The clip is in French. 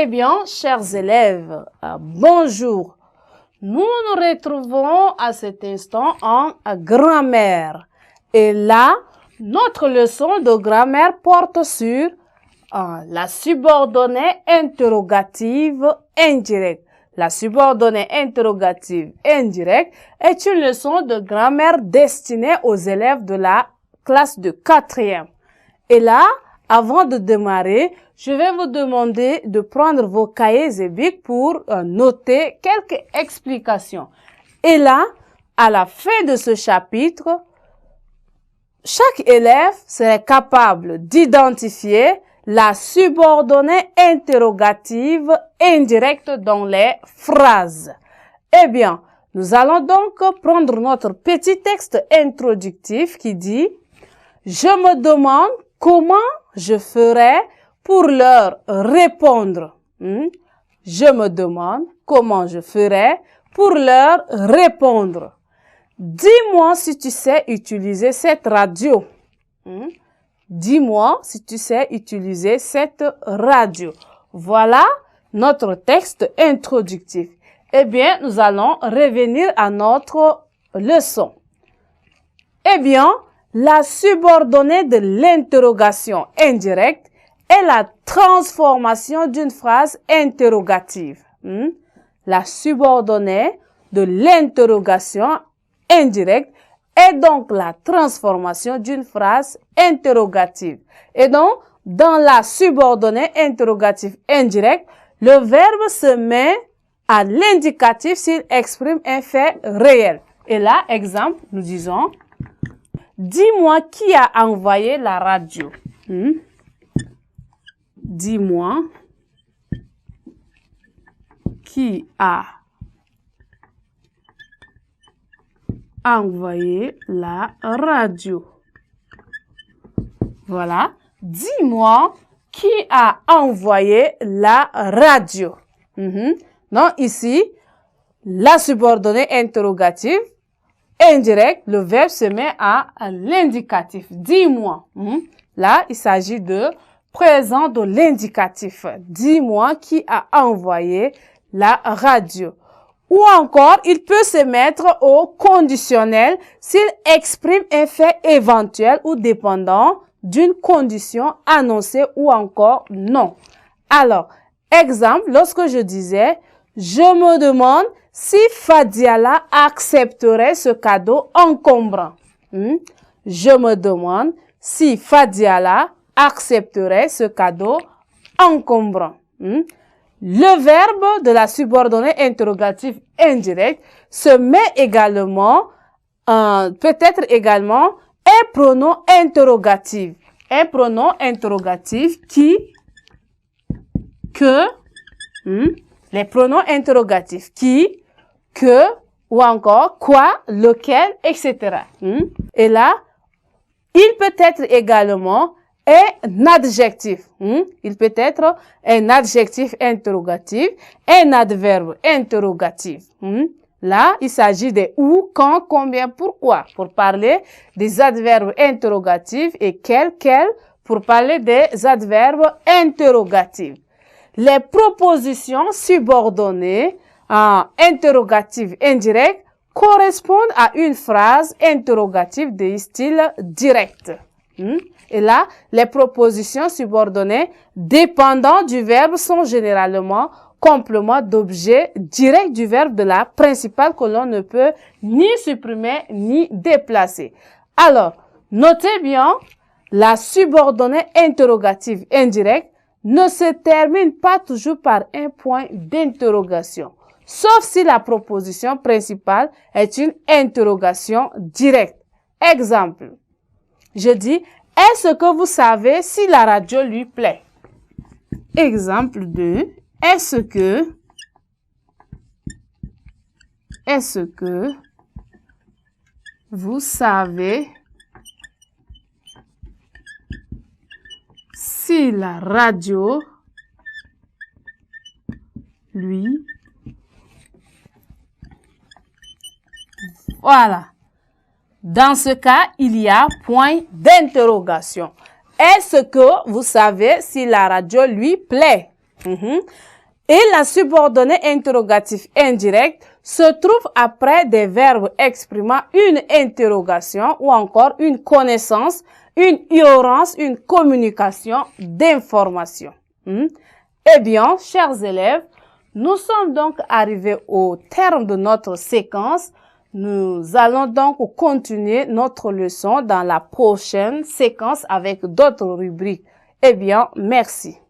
Eh bien, chers élèves, bonjour. Nous nous retrouvons à cet instant en grammaire. Et là, notre leçon de grammaire porte sur la subordonnée interrogative indirecte. La subordonnée interrogative indirecte est une leçon de grammaire destinée aux élèves de la classe de 4e. Et là, avant de démarrer, je vais vous demander de prendre vos cahiers et bics pour noter quelques explications. Et là, à la fin de ce chapitre, chaque élève serait capable d'identifier la subordonnée interrogative indirecte dans les phrases. Eh bien, nous allons donc prendre notre petit texte introductif qui dit « Je me demande comment je ferai pour leur répondre. » Je me demande comment je ferai pour leur répondre. Dis-moi si tu sais utiliser cette radio. Dis-moi si tu sais utiliser cette radio. Voilà notre texte introductif. Eh bien, nous allons revenir à notre leçon. Eh bien, la subordonnée de l'interrogation indirecte est la transformation d'une phrase interrogative. La subordonnée de l'interrogation indirecte est donc la transformation d'une phrase interrogative. Et donc, dans la subordonnée interrogative indirecte, le verbe se met à l'indicatif s'il exprime un fait réel. Et là, exemple, nous disons, dis-moi qui a envoyé la radio. Dis-moi qui a envoyé la radio. Voilà. Dis-moi qui a envoyé la radio. Donc ici, la subordonnée interrogative indirecte, le verbe se met à l'indicatif. Dis-moi. Là, il s'agit de présent de l'indicatif. Dis-moi qui a envoyé la radio. Ou encore, il peut se mettre au conditionnel s'il exprime un fait éventuel ou dépendant d'une condition annoncée ou encore non. Alors, exemple, lorsque je disais, je me demande si Fadiala accepterait ce cadeau encombrant. Je me demande si Fadiala accepterait ce cadeau encombrant. Le verbe de la subordonnée interrogative indirecte se met également, peut-être également, un pronom interrogatif. Un pronom interrogatif qui, que, les pronoms interrogatifs qui, que, ou encore quoi, lequel, etc. Et là, il peut être également un adjectif. Il peut être un adjectif interrogatif, un adverbe interrogatif. Là, il s'agit de où, quand, combien, pourquoi, pour parler des adverbes interrogatifs et quel, pour parler des adverbes interrogatifs. Les propositions subordonnées interrogatives indirectes correspondent à une phrase interrogative de style direct. Et là, les propositions subordonnées dépendant du verbe sont généralement compléments d'objet direct du verbe de la principale que l'on ne peut ni supprimer ni déplacer. Alors, notez bien, la subordonnée interrogative indirecte ne se termine pas toujours par un point d'interrogation, sauf si la proposition principale est une interrogation directe. Exemple, je dis, est-ce que vous savez si la radio lui plaît? Exemple 2. Est-ce que vous savez si la radio lui... Voilà. Dans ce cas, il y a point d'interrogation. Est-ce que vous savez si la radio lui plaît? Et la subordonnée interrogatif indirect se trouve après des verbes exprimant une interrogation ou encore une connaissance, une ignorance, une communication d'information. Eh bien, chers élèves, nous sommes donc arrivés au terme de notre séquence. Nous allons donc continuer notre leçon dans la prochaine séquence avec d'autres rubriques. Eh bien, merci.